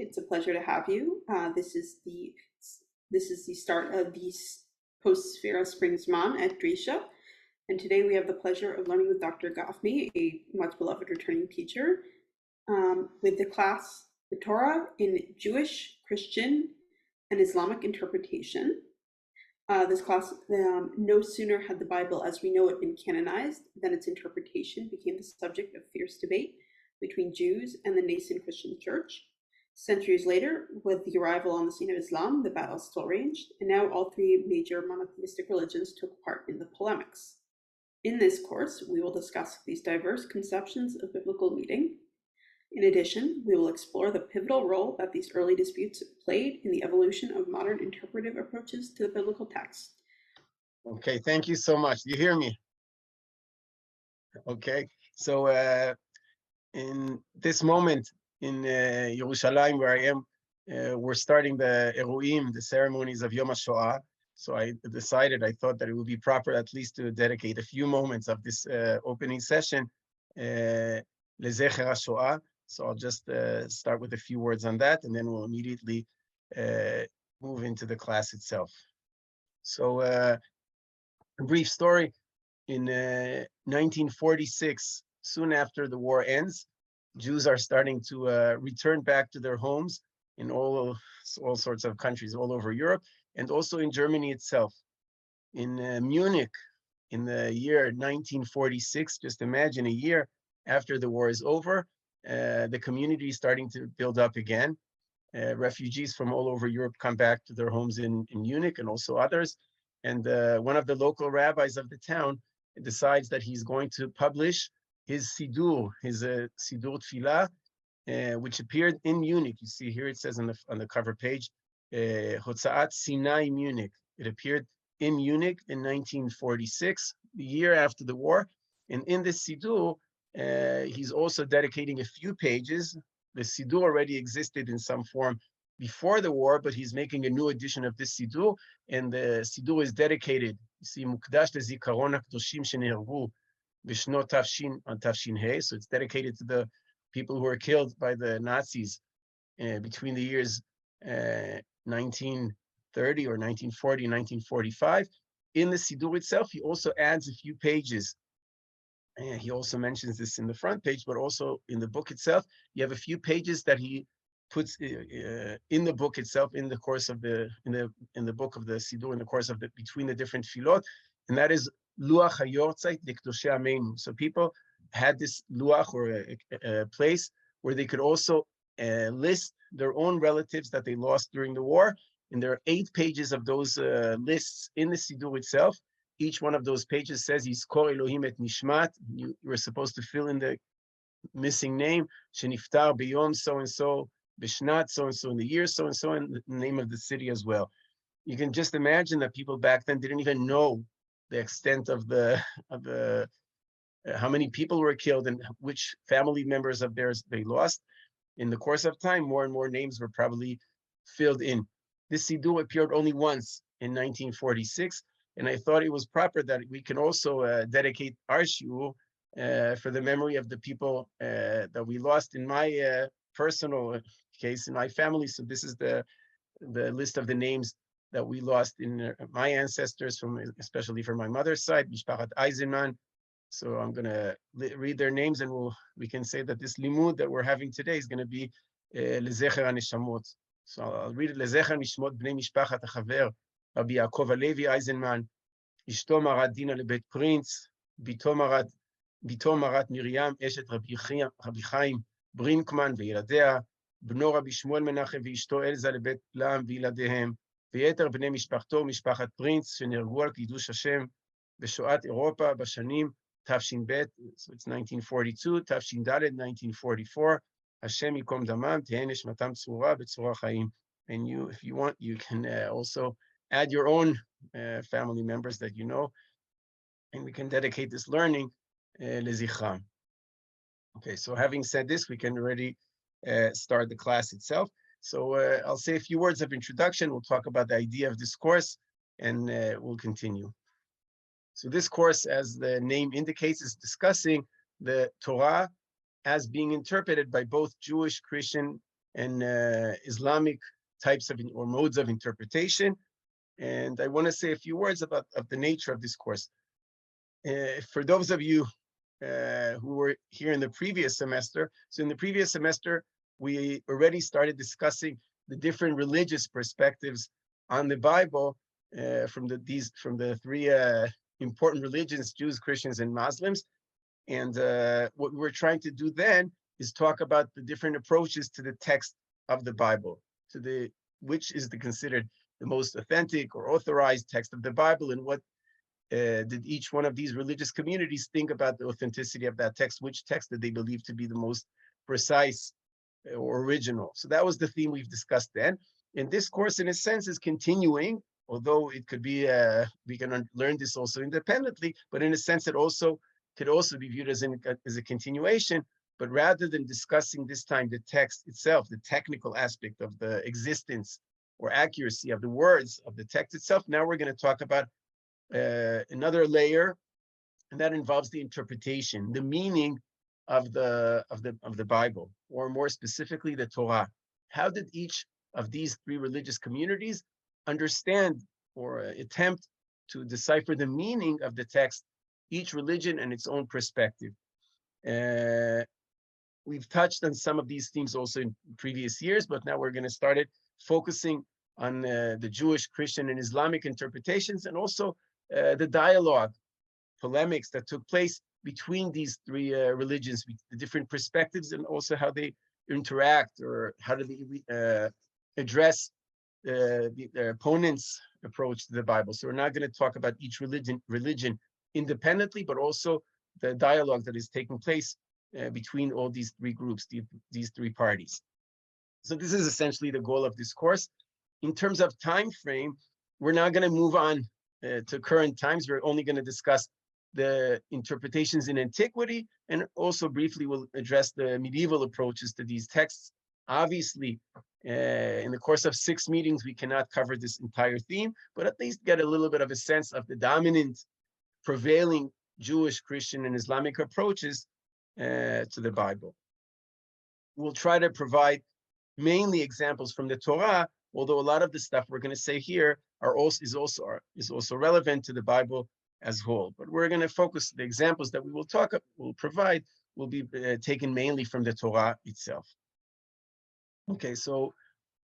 It's a pleasure to have you. This is the start of the post-Sphera Spring Zman at Drisha, and today we have the pleasure of learning with Dr. Gafni, a much beloved returning teacher, with the class the Torah in Jewish, Christian, and Islamic interpretation. This class, no sooner had the Bible as we know it been canonized than its interpretation became the subject of fierce debate between Jews and the nascent Christian church. Centuries later, with the arrival on the scene of Islam, the battle still raged, and now all three major monotheistic religions took part in the polemics. In this course, we will discuss these diverse conceptions of biblical meaning. In addition, we will explore the pivotal role that these early disputes played in the evolution of modern interpretive approaches to the biblical text. Okay, thank you so much. Do you hear me? Okay, so in this moment in Yerushalayim, where I am, we're starting the Eruim, the ceremonies of Yom HaShoah. So I thought that it would be proper at least to dedicate a few moments of this opening session LeZecher HaShoah. So I'll just start with a few words on that, and then we'll immediately move into the class itself. So a brief story. In 1946, soon after the war ends, Jews are starting to return back to their homes in all sorts of countries all over Europe, and also in Germany itself. In Munich, in the year 1946, just imagine a year after the war is over, the community is starting to build up again. Refugees from all over Europe come back to their homes in Munich, and also others. And one of the local rabbis of the town decides that he's going to publish his Sidur, his Sidur Tfilah, which appeared in Munich. You see here it says on the cover page, Hotzaat Sinai Munich. It appeared in Munich in 1946, the year after the war. And in this Sidur, he's also dedicating a few pages. The Sidur already existed in some form before the war, but he's making a new edition of this Sidur, and the Sidur is dedicated, you see, Mukdash leZikaron HaKadoshim Shenehergu B'Shnot Tafshin Hey, so it's dedicated to the people who were killed by the Nazis between the years 1930 or 1940 and 1945. In the Sidur itself, he also adds a few pages. And he also mentions this in the front page, but also in the book itself, you have a few pages that he puts in the book itself, in the course of the book of the Sidur, in the course of between the different filot, and that is Luach HaYortzeit L'Kedoshei Ameinu. So people had this luach, or a place where they could also list their own relatives that they lost during the war. And there are 8 pages of those lists in the Sidur itself. Each one of those pages says, Yizkor Elohim et Nishmat. You were supposed to fill in the missing name, Sheniftar B'yom so-and-so, B'shnat so-and-so, in the year so-and-so, and the name of the city as well. You can just imagine that people back then didn't even know the extent of how many people were killed and which family members of theirs they lost. In the course of time, more and more names were probably filled in. This Sidur appeared only once in 1946, and I thought it was proper that we can also dedicate our shiur for the memory of the people that we lost. In my personal case, in my family, so this is the list of the names that we lost in my ancestors, especially from my mother's side, Mishpachat Eisenman. So I'm going to read their names, and we can say that this limud that we're having today is going to be LeZecher HaNeshamot. So I'll read it. LeZecher Nishmot Bnei Mishpachat HaChaver, Rabbi Yaakov Alevi Eisenman, Ishto Marat Dina Lebet Prince, Bito Marat Miriam, Eshet Rabbi Chaim Brinkman וילדיה, בנו רבי שמואל מנחם ואשתו אלזה לבית לעם וילדיהם, ויתר בני משפחתו ומשפחת פרינץ שנהרגו על קידוש השם בשואת אירופה בשנים תש"ב, so it's 1942, תש"ד, 1944, השם ייקום דמם, תהא נשמתם צרורה בצרור החיים. And you, if you want, you can also add your own family members that you know, and we can dedicate this learning lezichram. Okay, so having said this, we can already start the class itself. So I'll say a few words of introduction. We'll talk about the idea of this course, and we'll continue. So this course, as the name indicates, is discussing the Torah as being interpreted by both Jewish, Christian, and Islamic types of or modes of interpretation. And I want to say a few words about the nature of this course. For those of you who were here in the previous semester, so in the previous semester, we already started discussing the different religious perspectives on the Bible from the three important religions: Jews, Christians, and Muslims. And what we were trying to do then is talk about the different approaches to the text of the Bible, which is considered the most authentic or authorized text of the Bible, and what did each one of these religious communities think about the authenticity of that text? Which text did they believe to be the most precise or original? So that was the theme we've discussed then. And this course, in a sense, is continuing, although it could be, we can learn this also independently, but in a sense, it also could also be viewed as a continuation. But rather than discussing this time the text itself, the technical aspect of the existence or accuracy of the words of the text itself, now we're going to talk about another layer, and that involves the interpretation, the meaning of the Bible, or more specifically, the Torah. How did each of these three religious communities understand or attempt to decipher the meaning of the text, each religion and its own perspective? We've touched on some of these themes also in previous years, but now we're going to start it focusing on the Jewish, Christian, and Islamic interpretations, and also the dialogue, polemics that took place between these three religions, the different perspectives, and also how they interact, or how do they address the opponent's approach to the Bible. So we're not going to talk about each religion independently, but also the dialogue that is taking place between all these three groups, these three parties. So this is essentially the goal of this course. In terms of time frame, we're now going to move on to current times. We're only going to discuss the interpretations in antiquity, and also briefly we'll address the medieval approaches to these texts. Obviously, in the course of 6 meetings, we cannot cover this entire theme, but at least get a little bit of a sense of the dominant, prevailing Jewish, Christian, and Islamic approaches to the Bible. We'll try to provide mainly examples from the Torah, although a lot of the stuff we're going to say here is also relevant to the Bible as a whole. But we're going to focus, the examples that we'll provide will be taken mainly from the Torah itself. Okay, so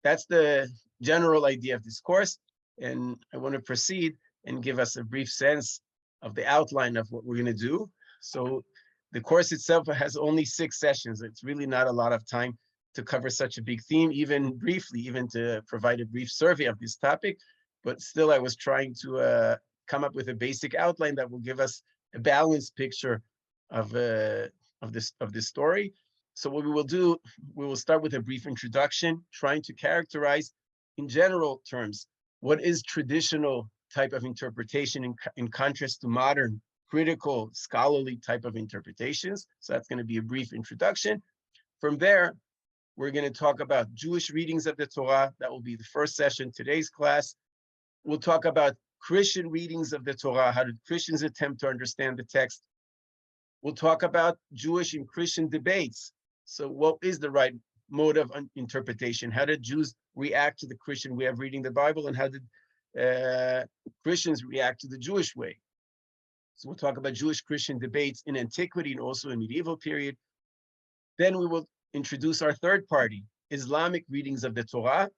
that's the general idea of this course, and I want to proceed and give us a brief sense of the outline of what we're going to do. So the course itself has only 6 sessions. It's really not a lot of time to cover such a big theme, even briefly, even to provide a brief survey of this topic. But still, I was trying to come up with a basic outline that will give us a balanced picture of this story. So what we will do, we will start with a brief introduction, trying to characterize in general terms what is traditional type of interpretation in contrast to modern critical scholarly type of interpretations. So that's going to be a brief introduction. From there, we're going to talk about Jewish readings of the Torah. That will be the first session, today's class. We'll talk about Christian readings of the Torah. How did Christians attempt to understand the text? We'll talk about Jewish and Christian debates. So what is the right mode of interpretation? How did Jews react to the Christian way of reading the Bible? And how did Christians react to the Jewish way? So we'll talk about Jewish-Christian debates in antiquity and also in medieval period. Then we will introduce our third party, Islamic readings of the Torah,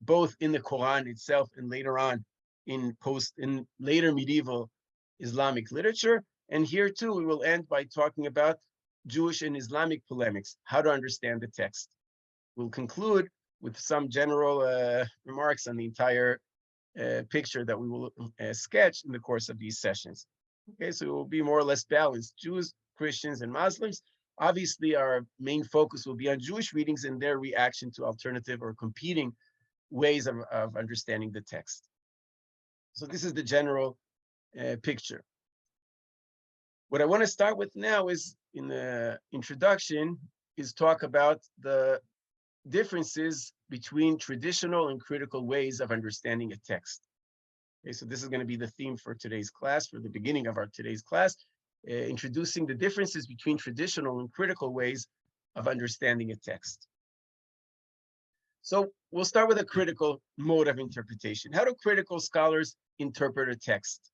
both in the Quran itself and later on in later medieval Islamic literature. And here too, we will end by talking about Jewish and Islamic polemics, how to understand the text. We'll conclude with some general remarks on the entire picture that we will sketch in the course of these sessions. Okay, so it will be more or less balanced, Jews, Christians, and Muslims. Obviously, our main focus will be on Jewish readings and their reaction to alternative or competing ways of understanding the text. So this is the general picture. What I want to start with now is, in the introduction, is talk about the differences between traditional and critical ways of understanding a text. Okay, so this is going to be the theme for today's class, for the beginning of today's class, introducing the differences between traditional and critical ways of understanding a text. So we'll start with a critical mode of interpretation. How do critical scholars interpret a text?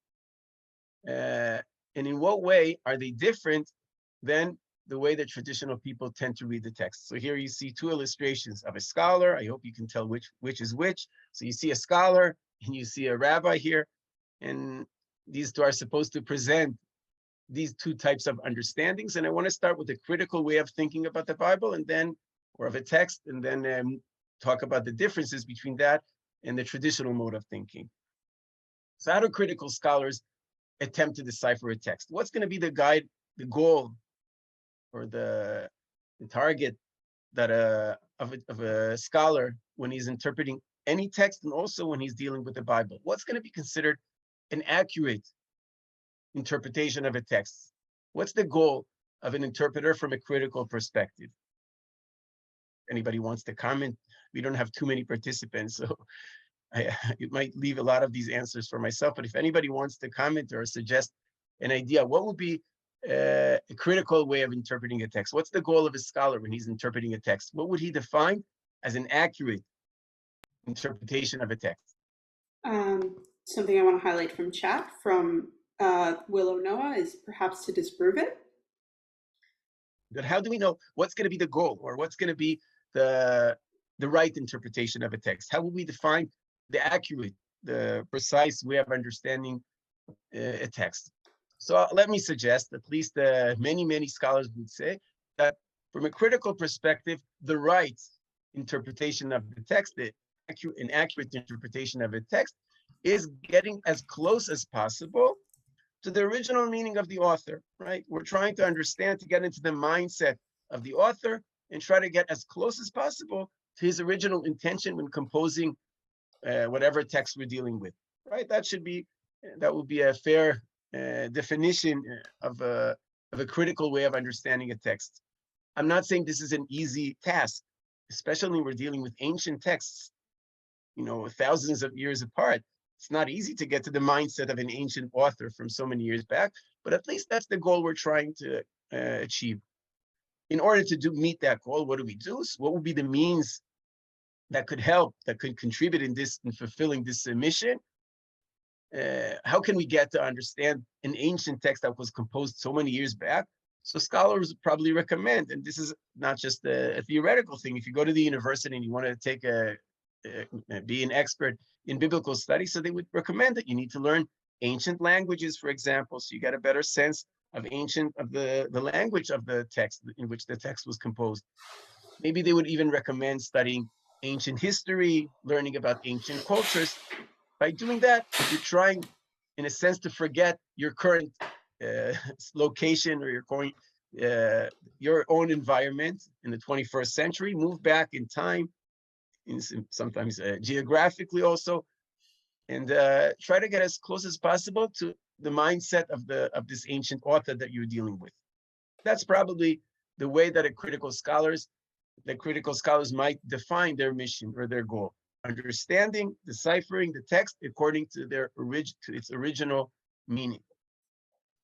And in what way are they different than the way that traditional people tend to read the text? So here you see two illustrations of a scholar. I hope you can tell which is which. So you see a scholar and you see a rabbi here, and these two are supposed to present these two types of understandings. And I want to start with a critical way of thinking about the Bible, and then, or of a text, and then talk about the differences between that and the traditional mode of thinking. So how do critical scholars attempt to decipher a text? What's going to be the guide, the goal, or the target that of a scholar when he's interpreting any text, and also when he's dealing with the Bible? What's going to be considered an accurate interpretation of a text? What's the goal of an interpreter from a critical perspective? Anybody wants to comment? We don't have too many participants, so it might leave a lot of these answers for myself. But if anybody wants to comment or suggest an idea, what would be a critical way of interpreting a text? What's the goal of a scholar when he's interpreting a text? What would he define as an accurate interpretation of a text? Something I want to highlight from chat from Willow Noah is perhaps to disprove it. But how do we know what's going to be the goal, or what's going to be the right interpretation of a text? How will we define the accurate, the precise way of understanding a text? So let me suggest, at least many scholars would say, that from a critical perspective, the right interpretation of the text, an accurate interpretation of a text, is getting as close as possible to the original meaning of the author, right? We're trying to understand, to get into the mindset of the author and try to get as close as possible to his original intention when composing whatever text we're dealing with, right? That would be a fair definition of a critical way of understanding a text. I'm not saying this is an easy task, especially when we're dealing with ancient texts, thousands of years apart. It's not easy to get to the mindset of an ancient author from so many years back, but at least that's the goal we're trying to achieve. In order to meet that goal, what do we do? So what would be the means that could help, that could contribute in fulfilling this mission? How can we get to understand an ancient text that was composed so many years back? So scholars probably recommend, and this is not just a theoretical thing. If you go to the university and you want to take be an expert in biblical studies, so they would recommend that you need to learn ancient languages, for example, so you get a better sense of the language of the text in which the text was composed. Maybe they would even recommend studying ancient history, learning about ancient cultures. By doing that, you're trying, in a sense, to forget your current location or your own environment in the 21st century, move back in time, sometimes geographically also, and try to get as close as possible to the mindset of this ancient author that you're dealing with. That's probably the way that critical scholars might define their mission or their goal: understanding, deciphering the text according to its original meaning.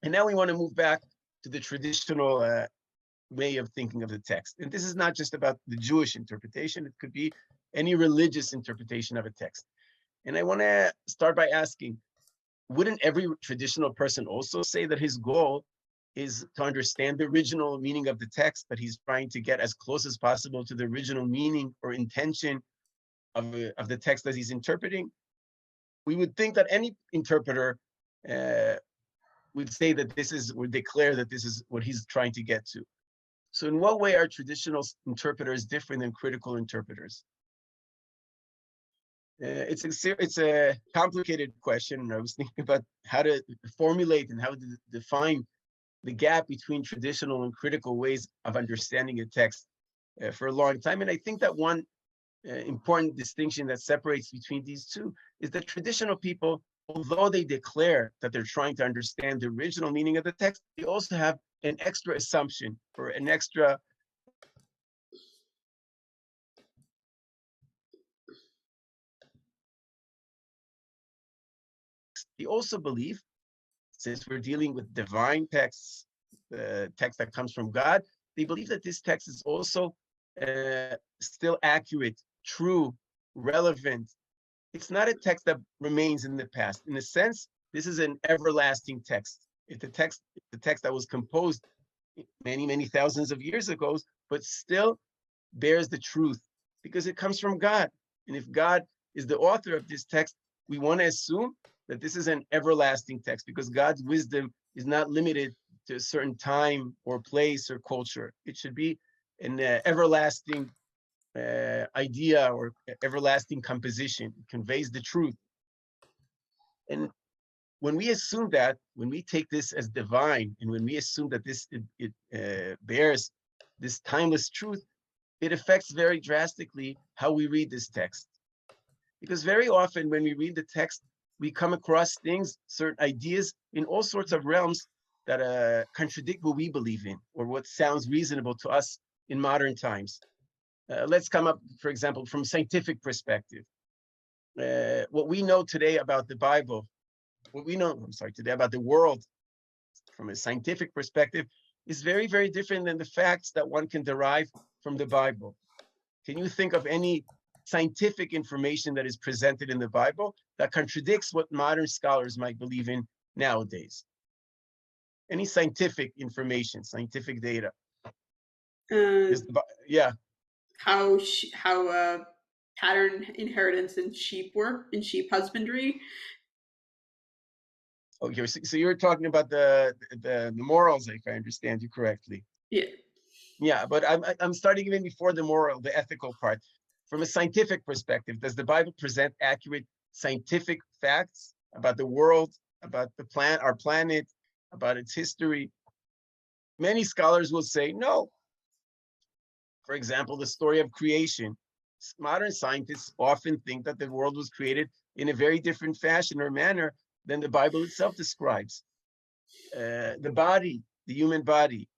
And now we want to move back to the traditional way of thinking of the text. And this is not just about the Jewish interpretation, it could be any religious interpretation of a text. And I want to start by asking, wouldn't every traditional person also say that his goal is to understand the original meaning of the text, that he's trying to get as close as possible to the original meaning or intention of the text that he's interpreting? We would think that any interpreter would say that would declare that this is what he's trying to get to. So in what way are traditional interpreters different than critical interpreters? It's a complicated question, and I was thinking about how to formulate and how to define the gap between traditional and critical ways of understanding a text for a long time. And I think that one important distinction that separates between these two is that traditional people, although they declare that they're trying to understand the original meaning of the text, they also have an extra assumption or an extra they also believe, since we're dealing with divine texts, the text that comes from God, they believe that this text is also still accurate true, relevant. It's not a text that remains in the past. In a sense, this is an everlasting text. It's the text that was composed many, many thousands of years ago, but still bears the truth because it comes from God. And if God is the author of this text, we want to assume that this is an everlasting text because God's wisdom is not limited to a certain time or place or culture. It should be an everlasting idea or everlasting composition. It conveys the truth. And when we assume that, when we take this as divine, and when we assume that this bears this timeless truth, it affects very drastically how we read this text. Because very often when we read the text, we come across things, certain ideas in all sorts of realms that contradict what we believe in or what sounds reasonable to us in modern times. Let's come up, for example, from scientific perspective. What we know today about the Bible, today about the world from a scientific perspective is very, very different than the facts that one can derive from the Bible. Can you think of any scientific information that is presented in the Bible that contradicts what modern scholars might believe in nowadays? Any scientific information, scientific data? Yeah. How pattern inheritance in sheep work, in sheep husbandry. Okay, so you're talking about the morals, if I understand you correctly. Yeah. Yeah, but I'm starting even before the moral, the ethical part. From a scientific perspective, does the Bible present accurate scientific facts about the world, about our planet, about its history? Many scholars will say no. For example, the story of creation. Modern scientists often think that the world was created in a very different fashion or manner than the Bible itself describes. The body, the human body,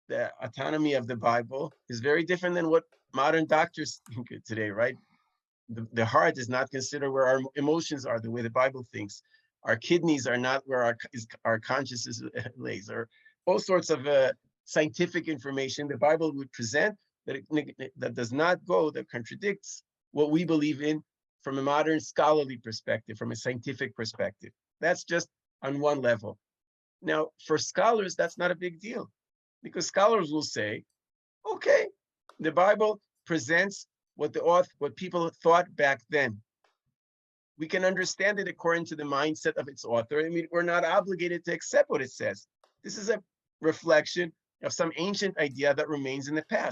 the autonomy of the Bible is very different than what modern doctors think today, right? The heart is not considered where our emotions are, the way the Bible thinks. Our kidneys are not where our consciousness lays, or all sorts of scientific information the Bible would present that does not go, that contradicts what we believe in from a modern scholarly perspective, from a scientific perspective. That's just on one level. Now, for scholars, that's not a big deal because scholars will say, okay, the Bible presents what people thought back then. We can understand it according to the mindset of its author. I mean, we're not obligated to accept what it says. This is a reflection of some ancient idea that remains in the past.